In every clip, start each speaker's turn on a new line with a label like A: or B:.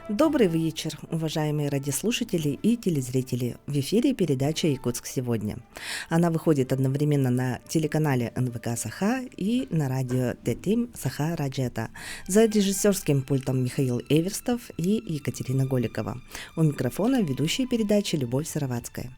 A: Добрый вечер, уважаемые радиослушатели и телезрители. В эфире передача «Якутск сегодня». Она выходит одновременно на телеканале НВК Саха и на радио ТТИМ Саха Раджета. За режиссерским пультом Михаил Эверстов и Екатерина Голикова. У микрофона ведущая передачи Любовь Сыровацкая.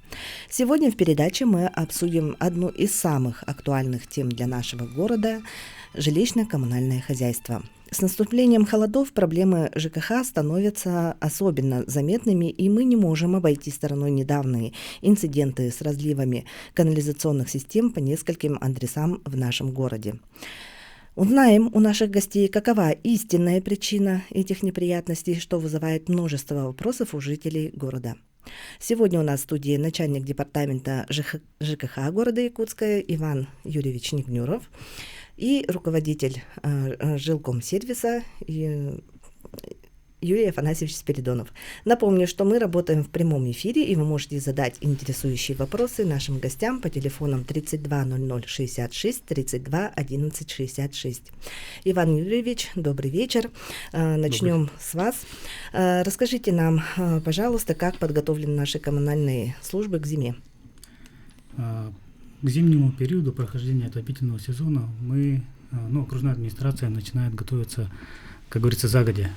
A: Сегодня в передаче мы обсудим одну из самых актуальных тем для нашего города – жилищно-коммунальное хозяйство. С наступлением холодов проблемы ЖКХ становятся особенно заметными, и мы не можем обойти стороной недавние инциденты с разливами канализационных систем по нескольким адресам в нашем городе. Узнаем у наших гостей, какова истинная причина этих неприятностей, что вызывает множество вопросов у жителей города. Сегодня у нас в студии начальник департамента ЖКХ города Якутска Иван Юрьевич Нигнюров и руководитель жилкомсервиса Юрий Афанасьевич Спиридонов. Напомню, что мы работаем в прямом эфире, и вы можете задать интересующие вопросы нашим гостям по телефонам 32 00 66 32 11 66. Иван Юрьевич, добрый вечер. Начнем с вас. Расскажите нам, пожалуйста, как подготовлены наши коммунальные службы к зиме.
B: К зимнему периоду прохождения отопительного сезона окружная администрация начинает готовиться, как говорится, загодя.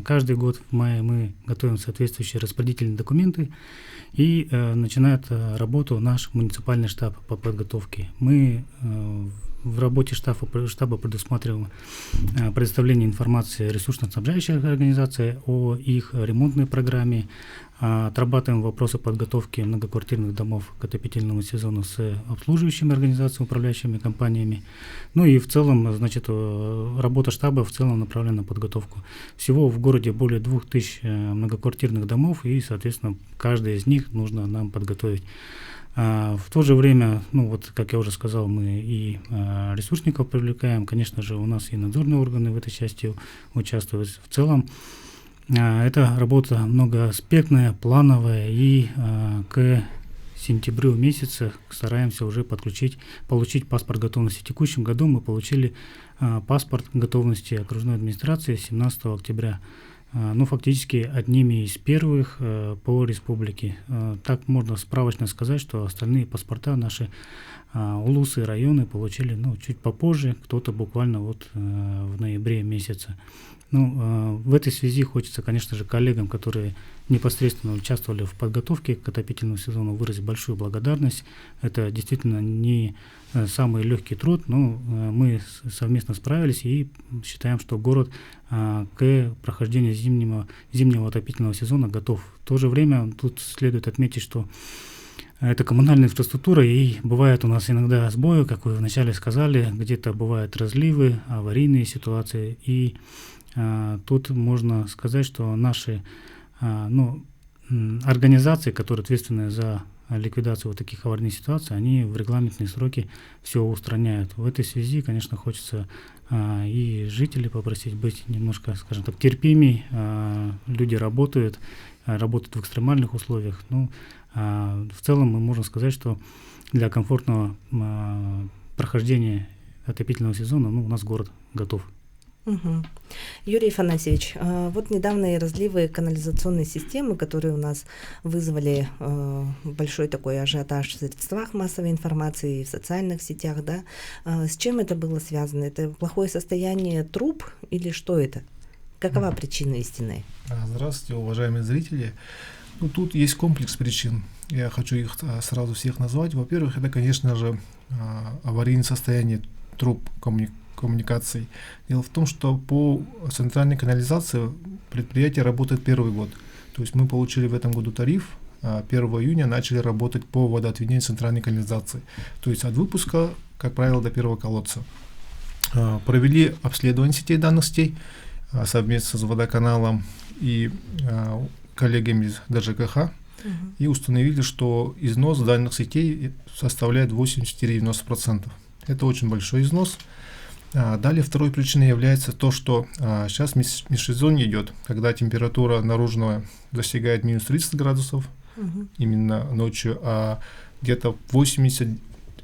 B: Каждый год в мае мы готовим соответствующие распорядительные документы, и начинает работу наш муниципальный штаб по подготовке. Мы в работе штаба предусматриваем предоставление информации ресурсно-снабжающих организаций о их ремонтной программе, отрабатываем вопросы подготовки многоквартирных домов к отопительному сезону с обслуживающими организациями, управляющими компаниями. Ну и в целом, работа штаба в целом направлена на подготовку. Всего в городе более 2000 многоквартирных домов, и, соответственно, каждый из них нужно нам подготовить. В то же время, как я уже сказал, мы и ресурсников привлекаем. Конечно же, у нас и надзорные органы в этой части участвуют. В целом, эта работа многоаспектная, плановая, и к сентябрю месяца стараемся уже получить паспорт готовности. В текущем году мы получили паспорт готовности окружной администрации 17 октября. Фактически одними из первых по республике. Так можно справочно сказать, что остальные паспорта наши улусы и районы получили чуть попозже, кто-то буквально в ноябре месяце. В этой связи хочется, конечно же, коллегам, которые непосредственно участвовали в подготовке к отопительному сезону, выразить большую благодарность. Это действительно не самый легкий труд, но мы совместно справились и считаем, что город к прохождению зимнего отопительного сезона готов. В то же время тут следует отметить, что это коммунальная инфраструктура, и бывает у нас иногда сбои, как вы вначале сказали, где-то бывают разливы, аварийные ситуации, и тут можно сказать, что наши организации, которые ответственны за ликвидацию таких аварийных ситуаций, они в регламентные сроки все устраняют. В этой связи, конечно, хочется и жителей попросить быть немножко, скажем так, терпимей. Люди работают в экстремальных условиях. В целом мы можем сказать, что для комфортного прохождения отопительного сезона у нас город готов.
A: Угу. Юрий Афанасьевич, недавние разливы канализационной системы, которые у нас вызвали большой такой ажиотаж в средствах массовой информации и в социальных сетях, да, с чем это было связано? Это плохое состояние труб или что это? Какова причина истинная?
C: Здравствуйте, уважаемые зрители. Тут есть комплекс причин. Я хочу их сразу всех назвать. Во-первых, это, конечно же, аварийное состояние труб коммуникаций. Дело в том, что по центральной канализации предприятие работает первый год. То есть мы получили в этом году тариф, 1 июня начали работать по водоотведению центральной канализации. То есть от выпуска, как правило, до первого колодца. Провели обследование сетей данных сетей совместно с водоканалом и коллегами из ДЖКХ, и установили, что износ данных сетей составляет 84-90%. Это очень большой износ. Далее второй причиной является то, что сейчас межсезонье идет, когда температура наружная достигает минус 30 градусов, именно ночью, а где-то 80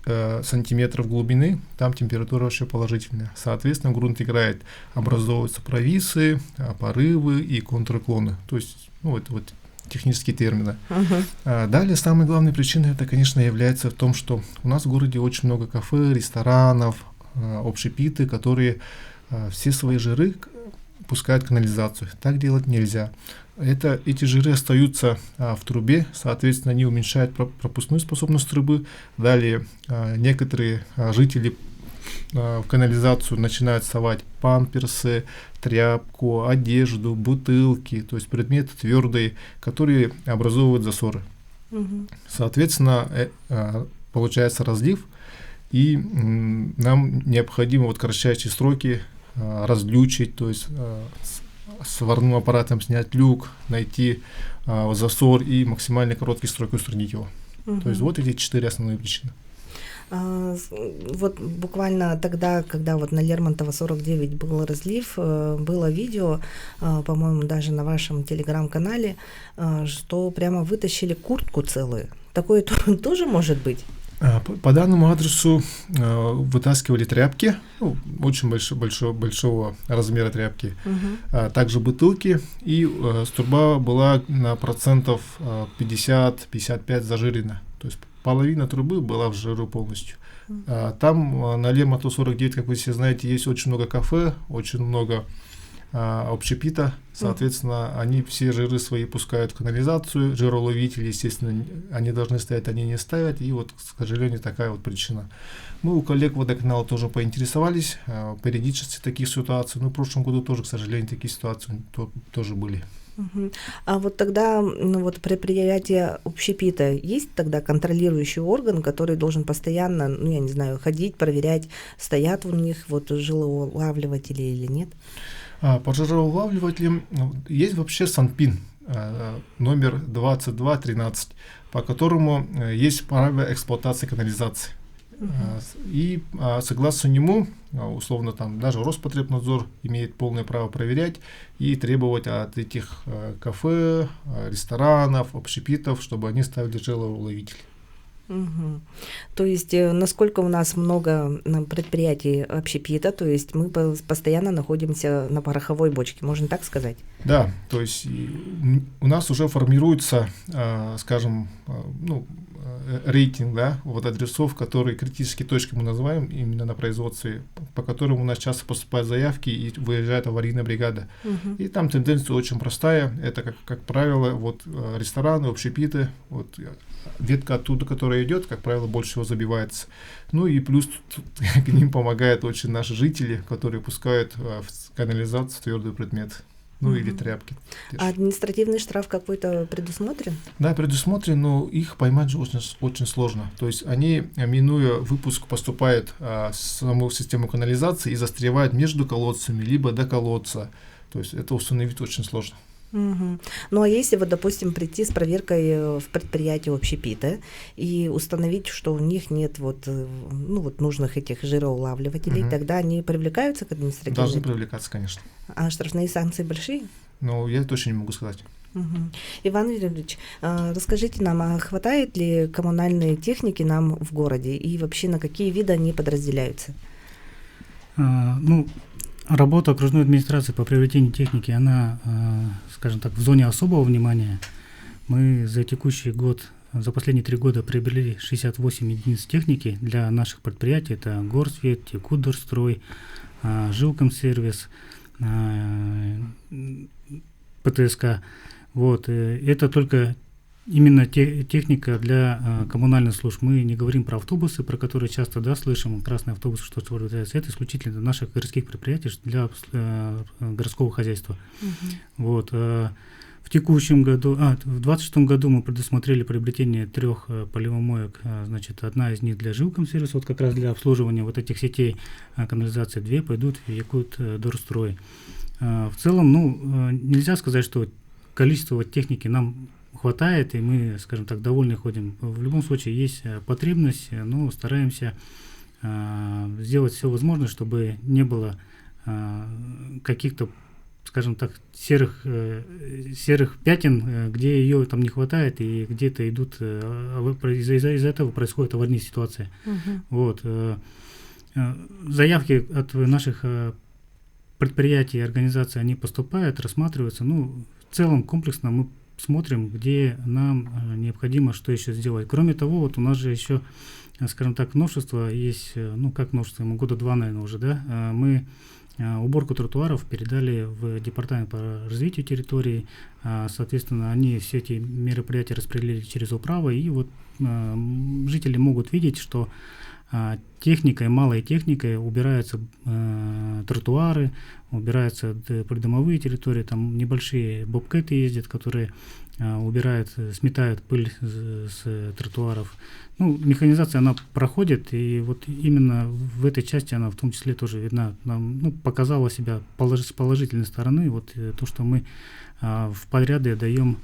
C: сантиметров глубины, там температура вообще положительная. Соответственно, грунт играет, образовываются провисы, порывы и контрклоны. То есть, ну, это вот технические термины. Далее, самой главной причиной это, конечно, является в том, что у нас в городе очень много кафе, ресторанов, общепиты, которые все свои жиры пускают в канализацию. Так делать нельзя. Эти жиры остаются в трубе, соответственно, они уменьшают пропускную способность трубы. Далее некоторые жители в канализацию начинают совать памперсы, тряпку, одежду, бутылки, то есть предметы твердые, которые образовывают засоры. Соответственно, получается разлив, и нам необходимо вот кратчайшие сроки разлючить, то есть сварным аппаратом снять люк, найти засор и максимально короткий срок устранить его. То есть вот эти 4 основные причины.
A: Вот буквально тогда, когда вот на Лермонтова 49 был разлив, было видео, по-моему, даже на вашем телеграм-канале, что прямо вытащили куртку целую. Такое тоже может быть?
C: По данному адресу вытаскивали тряпки, ну, очень большого размера тряпки, также бутылки, и труба была на процентов 50-55 зажирена, то есть половина трубы была в жиру полностью. Там на Лермонтова 49, как вы все знаете, есть очень много кафе, очень много общепита, соответственно, они все жиры свои пускают в канализацию, жироуловители, естественно, они должны стоять, они не ставят, и вот, к сожалению, такая вот причина. Мы у коллег водоканала тоже поинтересовались периодичности таких ситуаций, но в прошлом году тоже, к сожалению, такие ситуации тоже были.
A: А вот тогда вот предприятие общепита, есть тогда контролирующий орган, который должен постоянно, ну я не знаю, ходить, проверять, стоят у них вот жилоулавливатели или нет?
C: По жироулавливателям есть вообще Санпин номер 2213, по которому есть правила эксплуатации канализации. И согласно нему, условно, там даже Роспотребнадзор имеет полное право проверять и требовать от этих кафе, ресторанов, общепитов, чтобы они ставили жилоуловители.
A: То есть, насколько у нас много предприятий общепита, то есть мы постоянно находимся на пороховой бочке, можно так сказать?
C: Да, то есть у нас уже формируется, скажем, ну, рейтинг, да, вот адресов, которые критические точки мы называем именно на производстве, по которым у нас часто поступают заявки и выезжает аварийная бригада. И там тенденция очень простая, это, как правило, вот рестораны, общепиты, вот ветка оттуда, которая идет, как правило, больше всего забивается. Ну и плюс к ним помогают очень наши жители, которые пускают в канализацию твердый предмет. Ну или тряпки.
A: А административный штраф какой-то предусмотрен?
C: Да, предусмотрен, но их поймать же очень сложно. То есть они, минуя выпуск, поступают в саму систему канализации и застревают между колодцами, либо до колодца. То есть это установить очень сложно.
A: Ну а если вот, допустим, прийти с проверкой в предприятие общепита и установить, что у них нет вот, ну, вот нужных этих жироулавливателей, тогда они привлекаются к административной?
C: Должны привлекаться, конечно.
A: А штрафные санкции большие?
C: Ну, я точно не могу сказать.
A: Иван Юрьевич, расскажите нам, а хватает ли коммунальной техники нам в городе и вообще на какие виды они подразделяются?
B: Работа окружной администрации по приобретению техники, она, скажем так, в зоне особого внимания. Мы за текущий год, за последние 3 года приобрели 68 единиц техники для наших предприятий. Это Горсвет, Текудорстрой, Жилкомсервис, ПТСК. Вот. Это только именно техника для коммунальных служб. Мы не говорим про автобусы, про которые часто слышим, красный автобус, что является. Это исключительно для наших городских предприятий, для городского хозяйства. Вот. В текущем году, в 2026 году мы предусмотрели приобретение 3 поливомоек. Значит, одна из них для Жилкомсервиса, вот как раз для обслуживания вот этих сетей канализации, 2 пойдут в Якутдорстрой. В целом, нельзя сказать, что количество техники нам хватает, и мы, скажем так, довольны ходим. В любом случае есть потребность, но стараемся сделать все возможное, чтобы не было каких-то скажем так, серых пятен, где ее там не хватает, и где-то идут, из-за этого происходит аварийная ситуация. Вот. Заявки от наших предприятий и организаций, они поступают, рассматриваются. Ну, в целом комплексно мы смотрим, где нам необходимо что еще сделать. Кроме того, вот у нас же еще, скажем так, новшество есть, ну как новшество, ему года 2, наверное, уже, да, мы уборку тротуаров передали в департамент по развитию территории, соответственно, они все эти мероприятия распределили через управы, и вот жители могут видеть, что техникой, малой техникой убираются тротуары, убираются придомовые территории, там небольшие бобкэты ездят, которые убирают, сметают пыль с тротуаров. Ну, механизация, она проходит, и вот именно в этой части она в том числе тоже видна. Нам, ну, показала себя с положительной стороны, вот то, что мы в подряды даем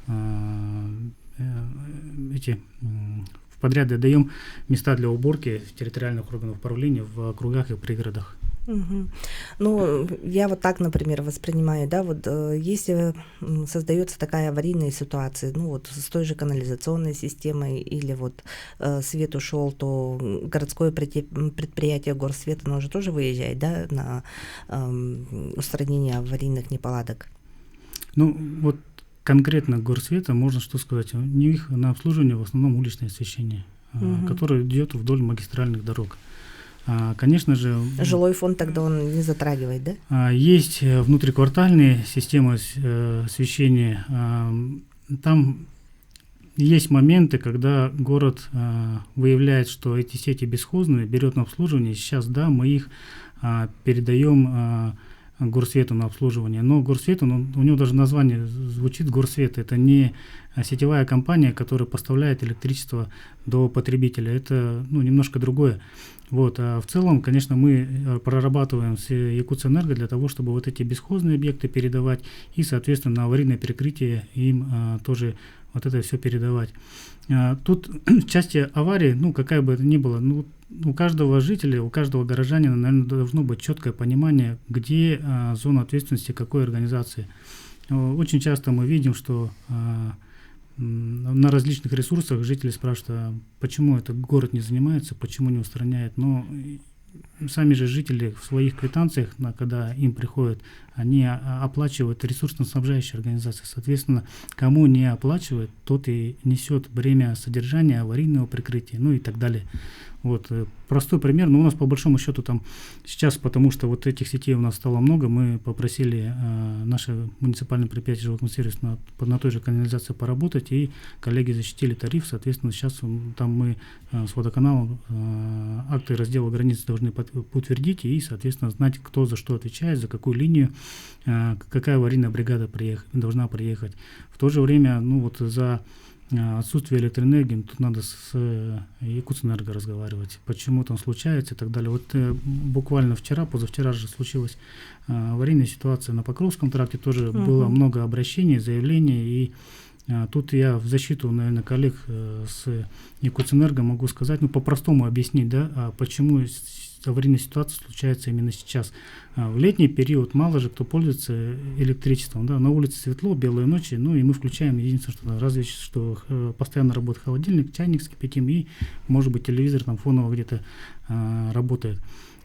B: места для уборки территориальных органов управления в округах и пригородах.
A: Угу. Ну, я вот так, например, воспринимаю, да, вот если создается такая аварийная ситуация, ну вот с той же канализационной системой или вот свет ушел, то городское предприятие Горсвет, оно же тоже выезжает, да, на устранение аварийных неполадок.
B: Ну, вот конкретно Горсвета, можно что сказать, у них на обслуживание в основном уличное освещение, которое идет вдоль магистральных дорог. Конечно же...
A: Жилой фонд тогда он не затрагивает, да?
B: Есть внутриквартальные системы освещения. Там есть моменты, когда город выявляет, что эти сети бесхозные, берет на обслуживание. Сейчас, да, мы их передаем Горсвету на обслуживание. Но Горсвет, у него даже название звучит Горсвет. Это не сетевая компания, которая поставляет электричество до потребителя. Это, ну, немножко другое. Вот, а в целом, конечно, мы прорабатываем с Якутсэнерго для того, чтобы вот эти бесхозные объекты передавать и, соответственно, на аварийное перекрытие им тоже вот это все передавать. Тут в части аварии, ну, какая бы это ни была, ну, у каждого жителя, у каждого горожанина, наверное, должно быть четкое понимание, где зона ответственности какой организации. Очень часто мы видим, что на различных ресурсах жители спрашивают, а почему этот город не занимается, почему не устраняет. Но сами же жители в своих квитанциях, когда им приходят, они оплачивают ресурсно-снабжающие организации. Соответственно, кому не оплачивает, тот и несет бремя содержания, аварийного прикрытия, ну и так далее. Вот, простой пример, но у нас по большому счету там сейчас, потому что вот этих сетей у нас стало много, мы попросили наше муниципальное предприятие «Жилкомсервис» на той же канализации поработать, и коллеги защитили тариф, соответственно, сейчас там мы с водоканалом акты раздела границ должны утвердить и, соответственно, знать, кто за что отвечает, за какую линию, какая аварийная бригада должна приехать. В то же время, ну вот за отсутствие электроэнергии, тут надо с Якутсэнерго разговаривать, почему там случается и так далее. Вот буквально позавчера же случилась аварийная ситуация на Покровском тракте, тоже было много обращений, заявлений, и тут я в защиту, наверное, коллег с Якутсэнерго могу сказать, ну, по-простому объяснить, да, почему аварийная ситуация случается именно сейчас. В летний период мало же кто пользуется электричеством, да, на улице светло, белые ночи, ну и мы включаем, единственное, что разве что постоянно работает холодильник, чайник с кипятим, и, может быть, телевизор там фоново где-то работает.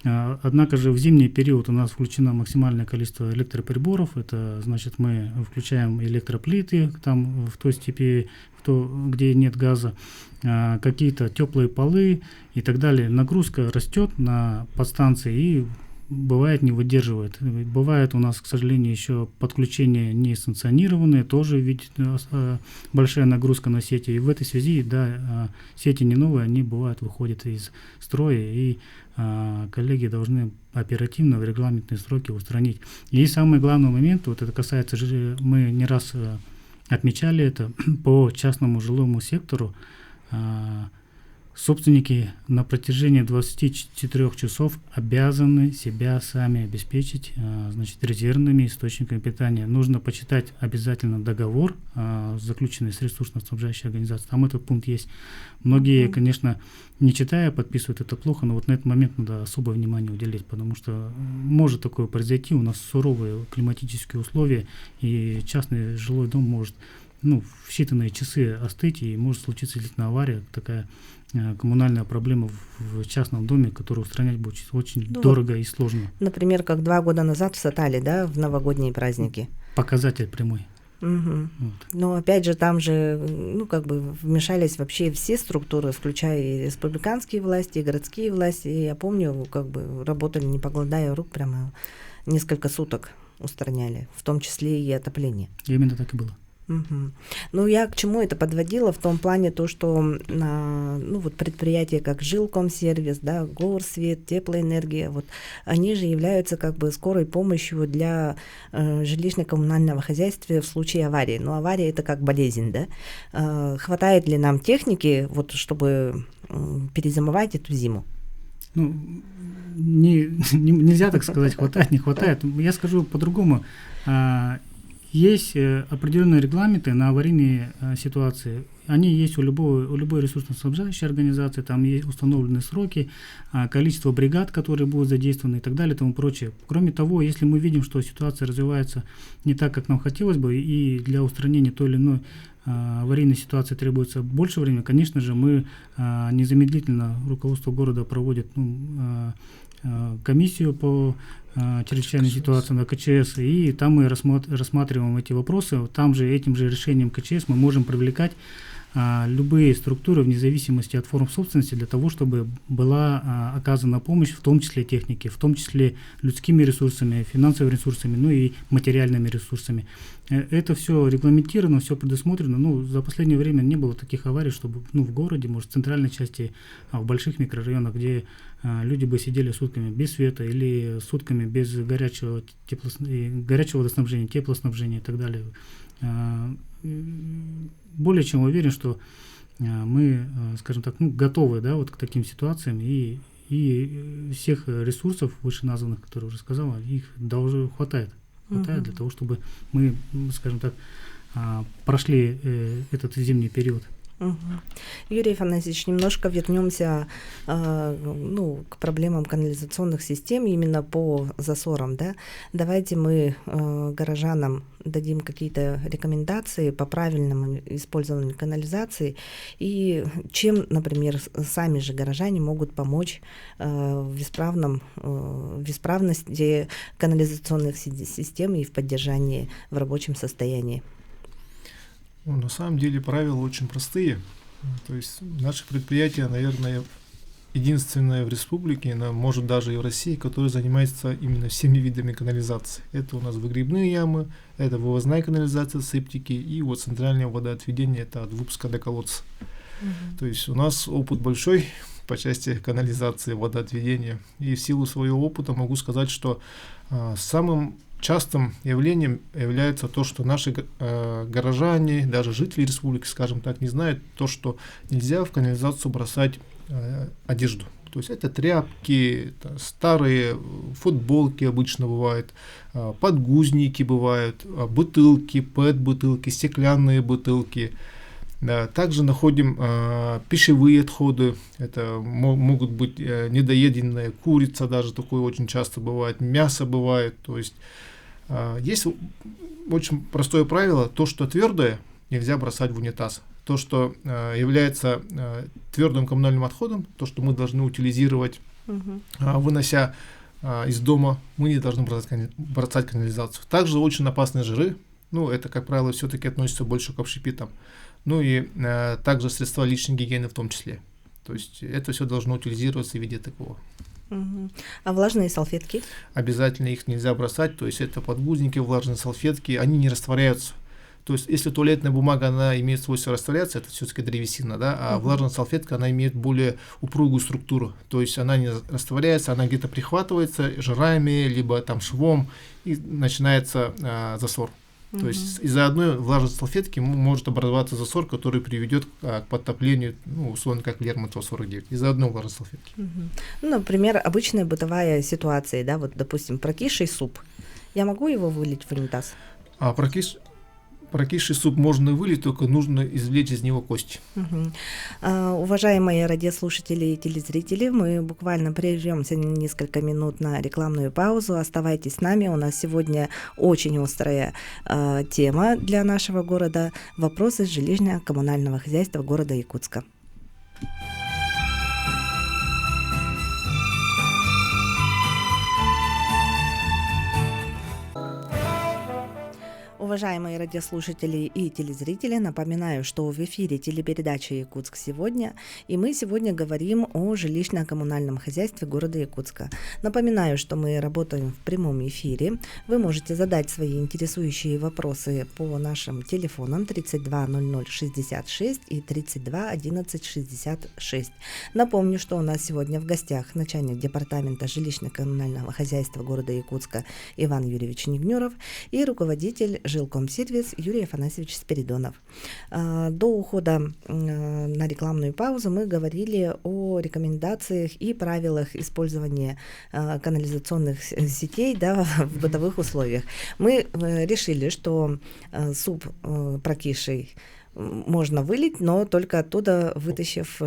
B: Однако же в зимний период у нас включено максимальное количество электроприборов, это значит мы включаем электроплиты там в той степи, где нет газа, какие-то теплые полы и так далее. Нагрузка растет на подстанции и бывает не выдерживает. Бывает у нас, к сожалению, еще подключения несанкционированные, тоже ведь большая нагрузка на сети. И в этой связи, да, сети не новые, они бывают выходят из строя, и коллеги должны оперативно в регламентные сроки устранить. И самый главный момент, вот это касается, мы не раз отмечали это, по частному жилому сектору Собственники на протяжении 24 часов обязаны себя сами обеспечить резервными источниками питания. Нужно почитать обязательно договор, заключенный с ресурсно-снабжающей организацией. Там этот пункт есть. Многие, конечно, не читая, подписывают это плохо, но вот на этот момент надо особое внимание уделить, потому что может такое произойти. У нас суровые климатические условия, и частный жилой дом может в считанные часы остыть, и может случиться действительно авария, такая коммунальная проблема в частном доме, которую устранять будет очень дорого и сложно.
A: Например, как 2 года назад в Сатале, да, в новогодние праздники.
B: Показатель прямой.
A: Угу. Вот. Но опять же, там же, вмешались вообще все структуры, включая и республиканские власти, и городские власти. И я помню, работали, не покладая рук, прямо несколько суток устраняли, в том числе и отопление.
B: Именно так и было.
A: Угу. Я к чему это подводила? В том плане то, что предприятия, как Жилкомсервис, да, Горсвет, Теплоэнергия, они же являются скорой помощью для жилищно-коммунального хозяйства в случае аварии. Но авария — это как болезнь, да? Хватает ли нам техники, чтобы перезимовать эту зиму?
B: Нельзя так сказать, хватает, не хватает. Я скажу по-другому. Есть определенные регламенты на аварийные ситуации. Они есть у любой ресурсно-снабжающей организации, там есть установлены сроки, количество бригад, которые будут задействованы и так далее и тому прочее. Кроме того, если мы видим, что ситуация развивается не так, как нам хотелось бы, и для устранения той или иной аварийной ситуации требуется больше времени, конечно же, мы незамедлительно, руководство города проводит комиссию по чрезвычайной ситуации на КЧС, и там мы рассматриваем эти вопросы. Там же этим же решением КЧС мы можем привлекать любые структуры вне зависимости от форм собственности для того, чтобы была оказана помощь, в том числе технике, в том числе людскими ресурсами, финансовыми ресурсами, и материальными ресурсами. Это все регламентировано, все предусмотрено. За последнее время не было таких аварий, чтобы в городе, может, в центральной части, в больших микрорайонах, где люди бы сидели сутками без света или сутками без горячего водоснабжения, теплоснабжения и так далее. Более чем уверен, что мы, скажем так, готовы, к таким ситуациям, и всех ресурсов вышеназванных, которые уже сказала, их хватает для того, чтобы мы, скажем так, прошли этот зимний период.
A: Угу. Юрий Афанасьевич, немножко вернемся к проблемам канализационных систем именно по засорам. Да? Давайте мы горожанам дадим какие-то рекомендации по правильному использованию канализации и чем, например, сами же горожане могут помочь в исправности канализационных систем и в поддержании в рабочем состоянии.
C: На самом деле правила очень простые. То есть наше предприятие, наверное, единственное в республике, может даже и в России, которое занимается именно всеми видами канализации. Это у нас выгребные ямы, это вывозная канализация, септики и центральное водоотведение, это от выпуска до колодца. То есть у нас опыт большой по части канализации, водоотведения. И в силу своего опыта могу сказать, что самым частым явлением является то, что наши горожане, даже жители республики, скажем так, не знают то, что нельзя в канализацию бросать одежду. То есть это тряпки, старые футболки обычно бывают, подгузники бывают, бутылки, ПЭТ-бутылки, стеклянные бутылки. Также находим пищевые отходы, это могут быть недоеденная курица, даже такое очень часто бывает, мясо бывает. То есть есть очень простое правило, то, что твердое, нельзя бросать в унитаз. То, что является твердым коммунальным отходом, то, что мы должны утилизировать, вынося из дома, мы не должны бросать канализацию. Также очень опасные жиры, это, как правило, все-таки относится больше к общепитам. И также средства личной гигиены в том числе. То есть это все должно утилизироваться в виде такого.
A: А влажные салфетки?
C: Обязательно их нельзя бросать, то есть это подгузники, влажные салфетки, они не растворяются. То есть если туалетная бумага, она имеет свойство растворяться, это все-таки древесина, да, а влажная салфетка, она имеет более упругую структуру. То есть она не растворяется, она где-то прихватывается жирами, либо швом, и начинается засор. То есть из-за одной влажной салфетки может образоваться засор, который приведет к подтоплению, условно, как Лермонтова 49, из-за одной влажной салфетки.
A: Ну, например, обычная бытовая ситуация, да, вот, допустим, прокисший суп. Я могу его вылить в унитаз?
C: Прокисший суп можно вылить, только нужно извлечь из него кости.
A: Уважаемые радиослушатели и телезрители, мы буквально прервемся несколько минут на рекламную паузу. Оставайтесь с нами. У нас сегодня очень острая тема для нашего города. Вопросы жилищно-коммунального хозяйства города Якутска. Уважаемые радиослушатели и телезрители, напоминаю, что в эфире телепередача «Якутск сегодня», и мы сегодня говорим о жилищно-коммунальном хозяйстве города Якутска. Напоминаю, что мы работаем в прямом эфире. Вы можете задать свои интересующие вопросы по нашим телефонам 32 00 66 и 32 11 66. Напомню, что у нас сегодня в гостях начальник департамента жилищно-коммунального хозяйства города Якутска Иван Юрьевич Нигнёров и руководитель Жилкомсервис Юрий Афанасьевич Спиридонов. До ухода на рекламную паузу мы говорили о рекомендациях и правилах использования канализационных сетей, да, в бытовых условиях. Мы решили, что суп прокисший можно вылить, но только оттуда вытащив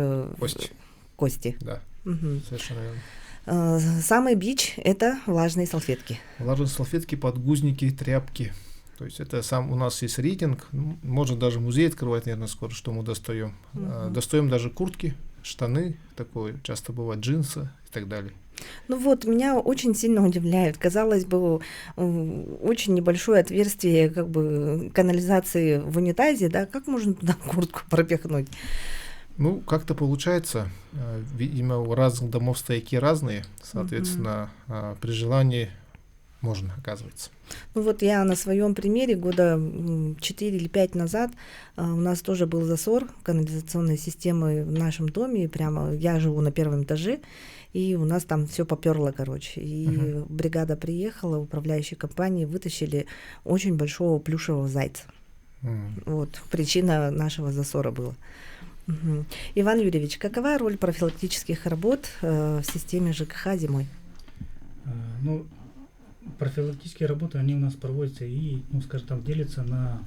A: кости.
C: Да, совершенно верно.
A: Самый бич – это влажные салфетки.
C: Влажные салфетки, подгузники, тряпки. То есть это у нас есть рейтинг, можно даже музей открывать, наверное, скоро, что мы достаем. Достаем даже куртки, штаны, такое часто бывает, джинсы и так далее.
A: Ну вот, меня очень сильно удивляет. Казалось бы, очень небольшое отверстие как бы канализации в унитазе, да, как можно туда куртку пропихнуть?
C: Ну, как-то получается, видимо, у разных домов стояки разные, соответственно, при желании можно, оказывается.
A: Ну вот я на своем примере года 4 или 5 назад у нас тоже был засор канализационной системы в нашем доме, и прямо я живу на первом этаже, и у нас там все поперло, короче. И бригада приехала, управляющие компании вытащили очень большого плюшевого зайца. Вот причина нашего засора была. Иван Юрьевич, какова роль профилактических работ в системе ЖКХ зимой?
B: Ну, профилактические работы, они у нас проводятся и, скажем так, делятся на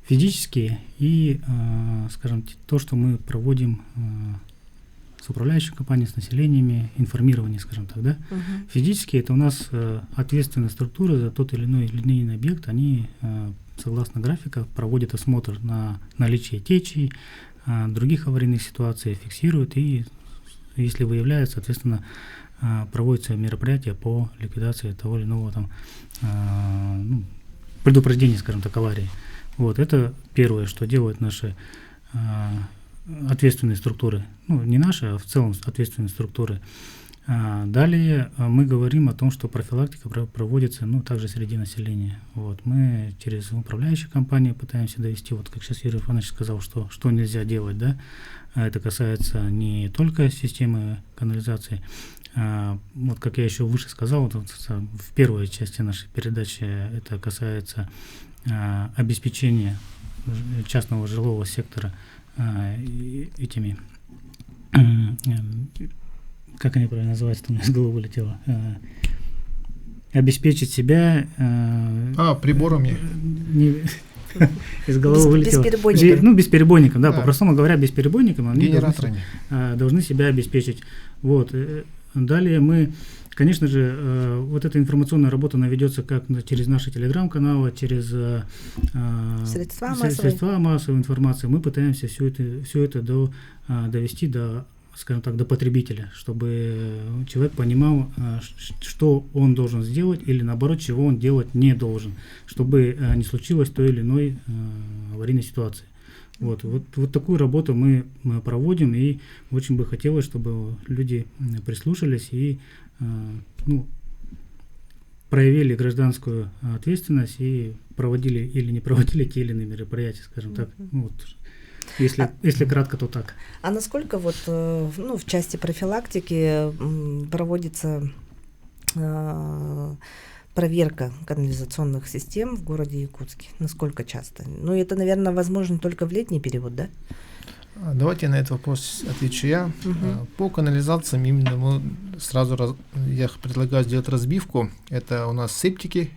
B: физические и, скажем, то, что мы проводим с управляющей компанией, с населениями, информирование, скажем так, да. Физические — это у нас ответственные структуры за тот или иной линейный объект, они, согласно графика, проводят осмотр на наличие течей, других аварийных ситуаций, фиксируют и, если выявляют, соответственно, проводятся мероприятия по ликвидации того или иного там, предупреждения, скажем так, аварии. Вот, это первое, что делают наши ответственные структуры. Ну, не наши, а в целом ответственные структуры. Далее мы говорим о том, что профилактика проводится, также среди населения. Вот, мы через управляющие компании пытаемся довести, вот как сейчас Юрий Иванович сказал, что нельзя делать, да. Это касается не только системы канализации. Вот как я еще выше сказал, вот в первой части нашей передачи, это касается обеспечения частного жилого сектора этими, как они правильно называются, там из головы вылетело, обеспечить себя
C: приборами.
B: Из головы вылетело.
A: Бесперебойником.
B: Бесперебойником, да, по-простому говоря, бесперебойником они должны себя обеспечить. Вот. Далее мы, конечно же, вот эта информационная работа, она ведется как через наши телеграм-каналы, через средства массовой информации. Мы пытаемся все это довести до, скажем так, до потребителя, чтобы человек понимал, что он должен сделать или, наоборот, чего он делать не должен, чтобы не случилось той или иной аварийной ситуации. Вот такую работу мы проводим, и очень бы хотелось, чтобы люди прислушались и проявили гражданскую ответственность и проводили или не проводили те или иные мероприятия, скажем так. Если кратко, то так.
A: А насколько в части профилактики проводится проверка канализационных систем в городе Якутске? Насколько часто? Ну, это, наверное, возможно только в летний период, да?
C: Давайте на этот вопрос отвечу я. По канализациям именно мы я предлагаю сделать разбивку. Это у нас септики,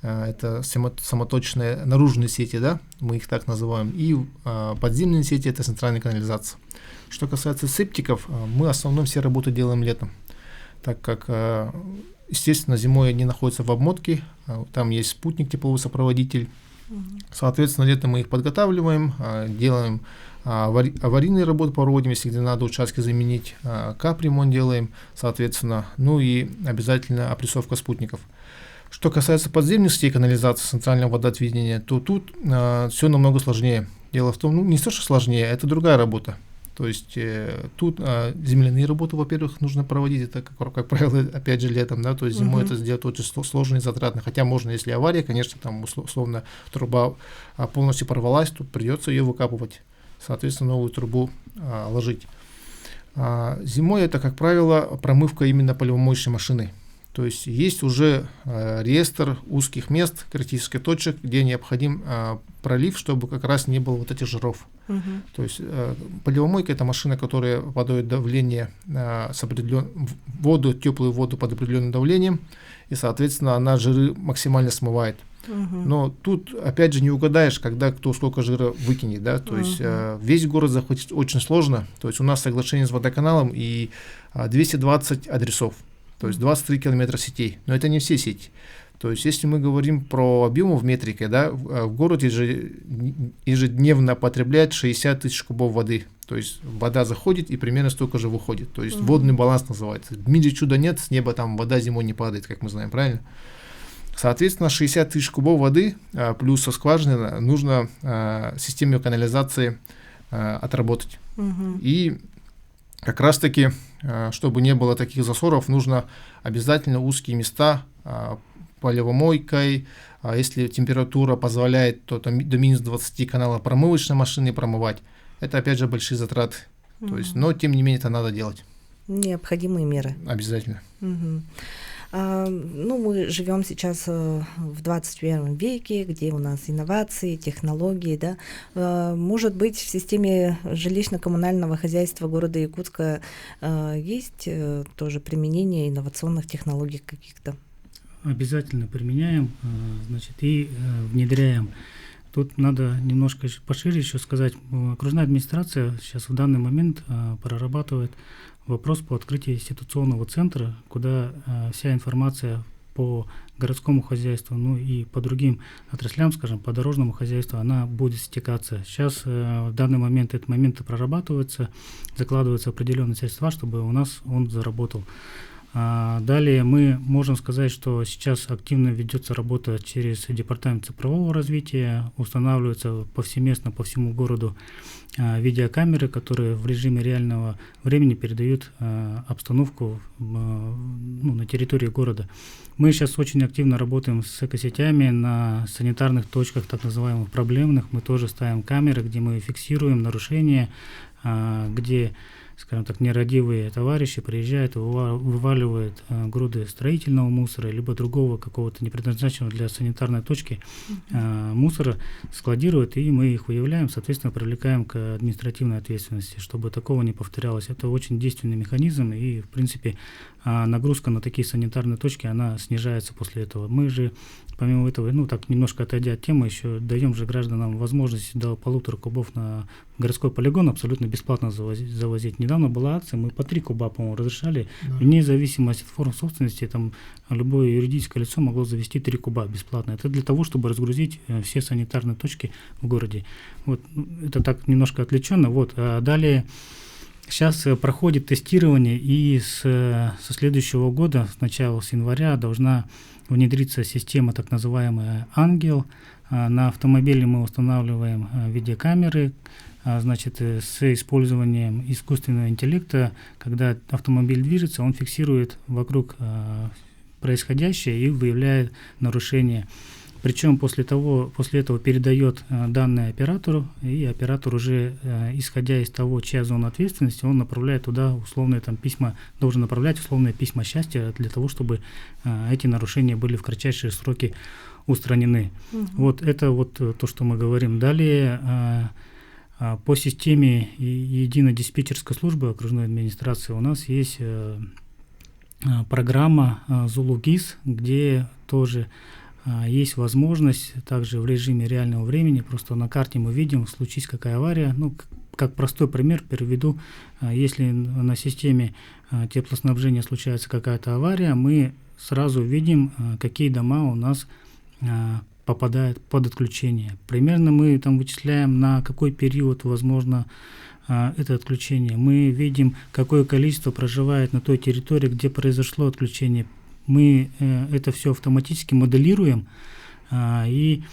C: это самоточные наружные сети, да, мы их так называем, и подземные сети — это центральная канализация. Что касается септиков, мы в основном все работы делаем летом, так как, естественно, зимой они находятся в обмотке, там есть спутник, тепловой сопроводитель. Соответственно, летом мы их подготавливаем, делаем аварийные работы, проводим, если где надо участки заменить, капремонт делаем, соответственно, ну и обязательно опрессовка спутников. Что касается подземных сетей канализации, центрального водоотведения, то тут все намного сложнее. Дело в том, не то, что сложнее, это другая работа. То есть тут земляные работы, во-первых, нужно проводить, это, как правило, опять же летом, да, то есть зимой это сделать очень сложно и затратно, хотя можно, если авария, конечно, там условно труба полностью порвалась, тут придется ее выкапывать, соответственно, новую трубу ложить. Зимой это, как правило, промывка именно полевомоечной машины. То есть есть уже реестр узких мест, критических точек, где необходим пролив, чтобы как раз не было вот этих жиров. То есть полевомойка — это машина, которая подает давление теплую воду под определенным давлением, и, соответственно, она жиры максимально смывает. Но тут, опять же, не угадаешь, когда кто сколько жира выкинет, да, то есть весь город захватить очень сложно. То есть у нас соглашение с водоканалом и 220 адресов. То есть 23 километра сетей, но это не все сети. То есть если мы говорим про объемы в метрике, да, в городе ежедневно потребляет 60 тысяч кубов воды. То есть вода заходит и примерно столько же выходит. То есть водный баланс называется. В мире чуда нет, с неба там вода зимой не падает, как мы знаем, правильно? Соответственно, 60 тысяч кубов воды плюс со скважины нужно системе канализации отработать. И как раз-таки, чтобы не было таких засоров, нужно обязательно узкие места полевомойкой, если температура позволяет, то там до минус 20 канала промывочной машины промывать. Это, опять же, большие затраты. То есть, но, тем не менее, это надо делать.
A: Необходимые меры.
C: Обязательно.
A: Ну, мы живем сейчас в 21 веке, где у нас инновации, технологии, да. Может быть, в системе жилищно-коммунального хозяйства города Якутска есть тоже применение инновационных технологий каких-то?
B: Обязательно применяем, значит, и внедряем. Тут надо немножко пошире еще сказать. Окружная администрация сейчас в данный момент прорабатывает вопрос по открытию институционного центра, куда вся информация по городскому хозяйству, ну и по другим отраслям, скажем, по дорожному хозяйству, она будет стекаться. Сейчас в данный момент этот момент прорабатывается, закладываются определенные средства, чтобы у нас он заработал. Далее мы можем сказать, что сейчас активно ведется работа через Департамент цифрового развития, устанавливаются повсеместно по всему городу видеокамеры, которые в режиме реального времени передают обстановку на территории города. Мы сейчас очень активно работаем с экосетями на санитарных точках, так называемых проблемных. Мы тоже ставим камеры, где мы фиксируем нарушения, где, скажем так, нерадивые товарищи приезжают, вываливают груды строительного мусора, либо другого какого-то непредназначенного для санитарной точки мусора, складируют, и мы их выявляем, соответственно, привлекаем к административной ответственности, чтобы такого не повторялось. Это очень действенный механизм, и, в принципе, нагрузка на такие санитарные точки, она снижается после этого. Мы же, помимо этого, так немножко отойдя от темы, еще даем же гражданам возможность до 1,5 кубов на городской полигон абсолютно бесплатно завозить. Недавно была акция, мы по 3 куба, по-моему, разрешали, вне зависимости от форм собственности, там любое юридическое лицо могло завести 3 куба бесплатно. Это для того, чтобы разгрузить все санитарные точки в городе. Вот, это так немножко отвлеченно. А далее сейчас проходит тестирование, и со следующего года, с января, должна внедриться система, так называемая «Ангел». На автомобиле мы устанавливаем видеокамеры, значит, с использованием искусственного интеллекта. Когда автомобиль движется, он фиксирует вокруг происходящее и выявляет нарушения. Причем после этого передает данные оператору, и оператор уже, исходя из того, чья зона ответственности, он направляет туда условные там письма, должен направлять условные письма счастья для того, чтобы эти нарушения были в кратчайшие сроки устранены. Вот это вот то, что мы говорим. Далее по системе единой диспетчерской службы окружной администрации у нас есть программа Zulu-GIS, где тоже есть возможность также в режиме реального времени, просто на карте мы видим, случись какая авария. Ну, как простой пример приведу, если на системе теплоснабжения случается какая-то авария, мы сразу видим, какие дома у нас попадают под отключение. Примерно мы там вычисляем, на какой период возможно это отключение. Мы видим, какое количество проживает на той территории, где произошло отключение. Мы это все автоматически моделируем, и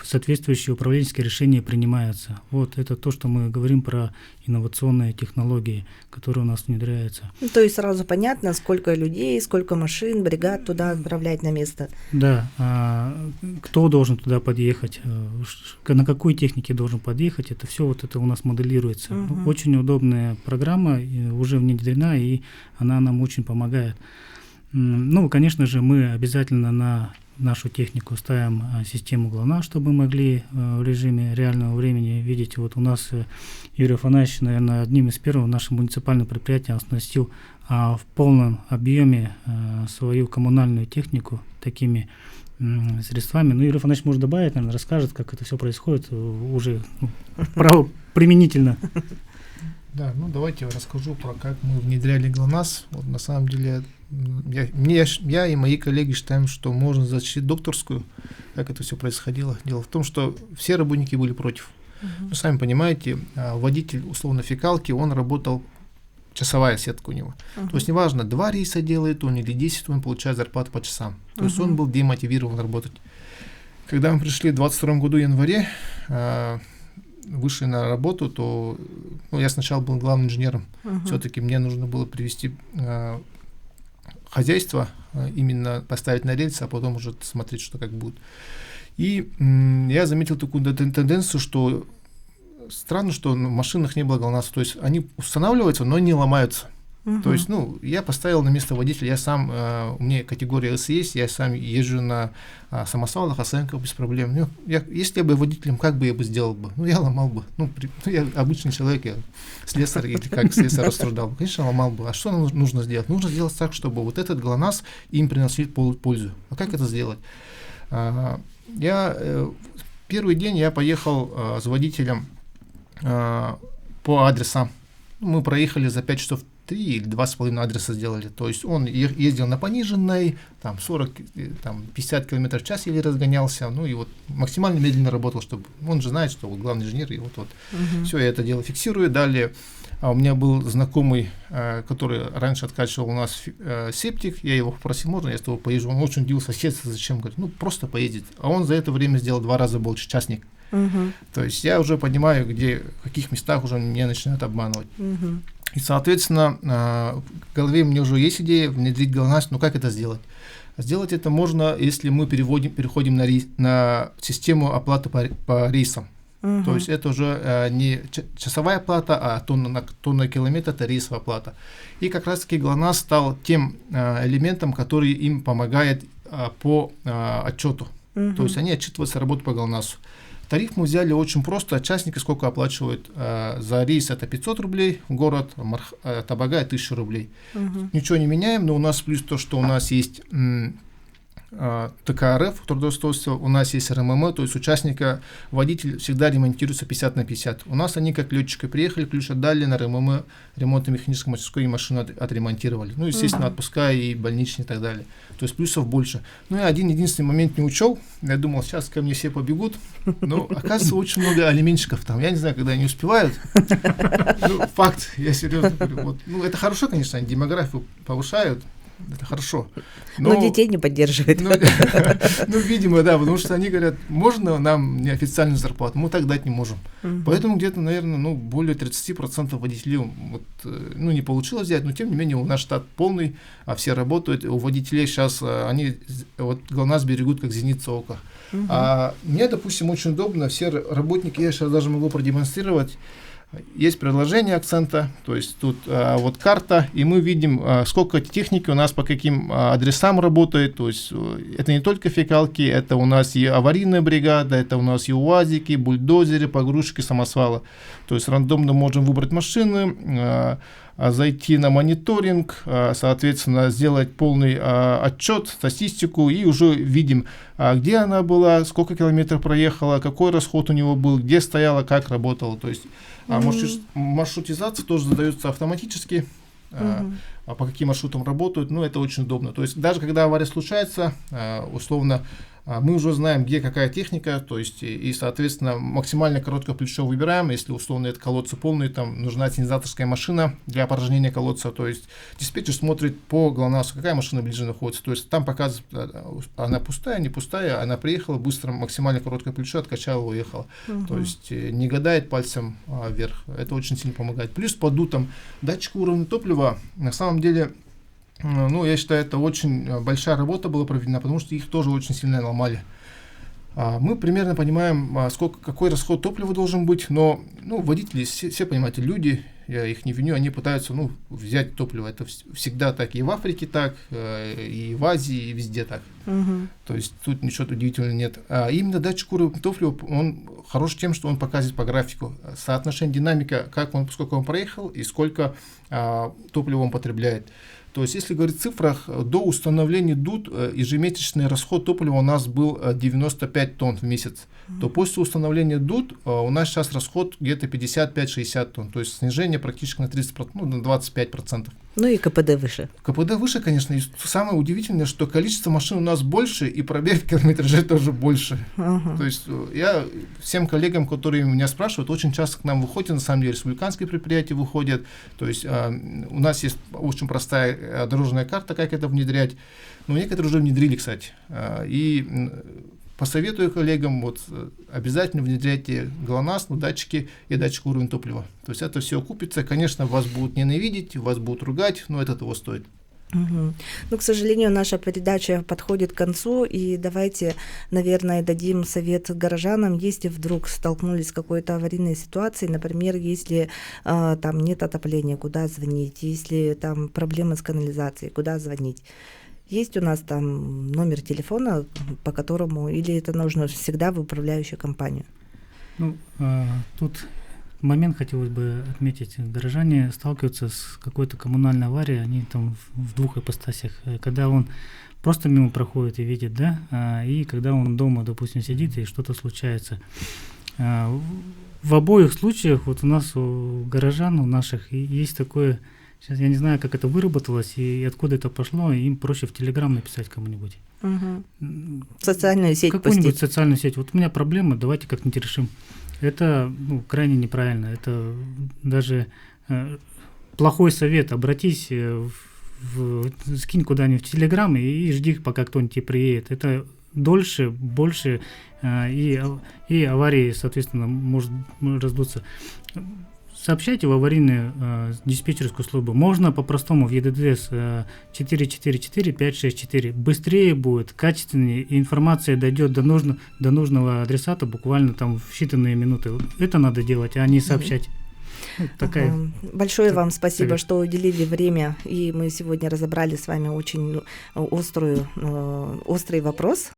B: соответствующие управленческие решения принимаются. Вот это то, что мы говорим про инновационные технологии, которые у нас внедряются.
A: Ну, то есть сразу понятно, сколько людей, сколько машин, бригад туда отправлять на место.
B: Да, кто должен туда подъехать, на какой технике должен подъехать, это все вот это у нас моделируется. Очень удобная программа, уже внедрена, и она нам очень помогает. Ну, конечно же, мы обязательно на нашу технику ставим систему GLONASS, чтобы мы могли в режиме реального времени видеть. Вот у нас Юрий Афанасьевич, наверное, одним из первых наше муниципальное предприятие оснастил в полном объеме свою коммунальную технику такими средствами. Ну, Юрий Афанасьевич может добавить, наверное, расскажет, как это все происходит уже применительно.
C: Да, ну давайте я расскажу про как мы внедряли GLONASS. Вот на самом деле я и мои коллеги считаем, что можно защитить докторскую, как это все происходило. Дело в том, что все работники были против. Вы сами понимаете, водитель условно фекалки, он работал, часовая сетка у него. То есть неважно, 2 рейса делает он или 10, он получает зарплату по часам. То есть он был демотивирован работать. Когда мы пришли в 22 году в январе, вышли на работу, то я сначала был главным инженером. Все-таки мне нужно было привести хозяйство, именно поставить на рельсы, а потом уже смотреть, что как будет. И я заметил такую тенденцию, что странно, что в машинах не было GLONASS. То есть они устанавливаются, но не ломаются. То есть, я поставил на место водителя, я сам, у меня категория S есть, я сам езжу на самосвалах, оценках без проблем. Если я бы водителем, как бы я бы сделал бы? Я ломал бы. Я обычный человек, я слесарь, или как слесарь рассуждал. Конечно, ломал бы. А что нужно сделать? Нужно сделать так, чтобы вот этот GLONASS им приносил пользу. А как это сделать? Первый день я поехал с водителем по адресам. Мы проехали за 5 часов 3 или 2,5 адреса сделали. То есть он ездил на пониженной, там 40-50 км в час еле разгонялся, и вот максимально медленно работал, чтобы он же знает, что вот главный инженер, и вот все, я это дело фиксирую. Далее у меня был знакомый, который раньше откачивал у нас септик, я его попросил, можно я с тобой поезжу? Он очень удивился, зачем? Говорит, просто поездить. А он за это время сделал 2 раза больше, частник. То есть я уже понимаю, в каких местах уже меня начинают обманывать. И, соответственно, в голове у меня уже есть идея внедрить GLONASS, но как это сделать? Сделать это можно, если мы переходим на систему оплаты по рейсам. То есть это уже не часовая оплата, а тонна километр – это рейсовая оплата. И как раз-таки GLONASS стал тем элементом, который им помогает по отчету. То есть они отчитываются работу по GLONASS. Тариф мы взяли очень просто. Частники сколько оплачивают за рейс? Это 500 рублей, город Табага 1000 рублей. Ничего не меняем, но у нас плюс то, что у нас есть ТКРФ, трудоустройство, у нас есть РММ, то есть участника, водитель всегда ремонтируется 50 на 50. У нас они как летчики приехали, ключ отдали на РММ, ремонтно-механической мастерской, и машину отремонтировали. Естественно, отпуска и больничные и так далее. То есть плюсов больше. Я один-единственный момент не учел. Я думал, сейчас ко мне все побегут. Но оказывается, очень много алименщиков там. Я не знаю, когда они успевают. Факт, я серьезно говорю. Это хорошо, конечно, они демографию повышают. это хорошо.
A: Но детей не поддерживает.
C: Ну, видимо, да, потому что они говорят, можно нам неофициальную зарплату, мы так дать не можем. Поэтому где-то, наверное, более 30% водителей не получилось взять, но тем не менее у нас штат полный, а все работают. У водителей сейчас они ГЛОНАСС берегут как зеницу ока. Мне, допустим, очень удобно, все работники, я сейчас даже могу продемонстрировать. Есть приложение Акцента, то есть тут карта, и мы видим, сколько техники у нас по каким адресам работает, то есть это не только фекалки, это у нас и аварийная бригада, это у нас и УАЗики, бульдозеры, погрузчики, самосвалы. То есть рандомно можем выбрать машины, зайти на мониторинг, соответственно, сделать полный отчет, статистику, и уже видим, где она была, сколько километров проехала, какой расход у него был, где стояла, как работала. То есть маршрутизация тоже задается автоматически, по каким маршрутам работают, это очень удобно. То есть даже когда авария случается, условно, мы уже знаем, где какая техника, то есть и соответственно, максимально короткое плечо выбираем, если условно это колодцы полные, там нужна тонизаторская машина для опорожнения колодца, то есть диспетчер смотрит по ГЛОНАССу, какая машина ближе находится, то есть там показывает, она пустая, не пустая, она приехала быстро, максимально короткое плечо, откачала, уехала, то есть не гадает пальцем вверх, это очень сильно помогает. Плюс по дутам датчик уровня топлива, на самом деле, я считаю, это очень большая работа была проведена, потому что их тоже очень сильно наломали. Мы примерно понимаем, какой расход топлива должен быть, но водители, все понимаете, люди, я их не виню, они пытаются взять топливо. Это всегда так, и в Африке так, и в Азии, и везде так. То есть тут ничего удивительного нет. Именно датчик уровня топлива, он хорош тем, что он показывает по графику соотношение динамика, сколько он проехал и сколько топлива он потребляет. То есть, если говорить в цифрах, до установления ДУТ ежемесячный расход топлива у нас был 95 тонн в месяц, то после установления ДУТ у нас сейчас расход где-то 55-60 тонн, то есть снижение практически на 30%, на 25%.
A: И КПД выше.
C: КПД выше, конечно, и самое удивительное, что количество машин у нас больше, и пробег в километраже тоже больше. То есть, я всем коллегам, которые меня спрашивают, очень часто к нам выходят, на самом деле, республиканские предприятия выходят, то есть, у нас есть очень простая дорожная карта, как это внедрять, но некоторые уже внедрили, кстати, и посоветую коллегам, обязательно внедряйте ГЛОНАСС, датчики и датчик уровня топлива. То есть это все окупится, конечно, вас будут ненавидеть, вас будут ругать, но это того стоит.
A: К сожалению, наша передача подходит к концу, и давайте, наверное, дадим совет горожанам, если вдруг столкнулись с какой-то аварийной ситуацией, например, если там нет отопления, куда звонить, если там проблемы с канализацией, куда звонить. Есть у нас там номер телефона, по которому, или это нужно всегда в управляющую компанию?
B: Тут момент хотелось бы отметить. Горожане сталкиваются с какой-то коммунальной аварией, они там в двух ипостасях. Когда он просто мимо проходит и видит, и когда он дома, допустим, сидит и что-то случается. В обоих случаях у нас, у горожан, у наших, есть такое, сейчас я не знаю, как это выработалось и откуда это пошло, им проще в Телеграм написать кому-нибудь.
A: Социальную сеть
B: какую-нибудь социальную сеть. У меня проблема, давайте как-нибудь решим. Это крайне неправильно. Это даже плохой совет. Обратись, скинь куда-нибудь в Телеграм и жди, пока кто-нибудь тебе приедет. Это дольше, больше, и аварии, соответственно, может раздуться. Сообщайте в аварийную диспетчерскую службу. Можно по-простому в ЕДДС 444-564. Быстрее будет, качественнее, и информация дойдет до нужного адресата буквально там в считанные минуты. Это надо делать, а не сообщать.
A: Большое вам спасибо, что уделили время, и мы сегодня разобрали с вами очень острый вопрос.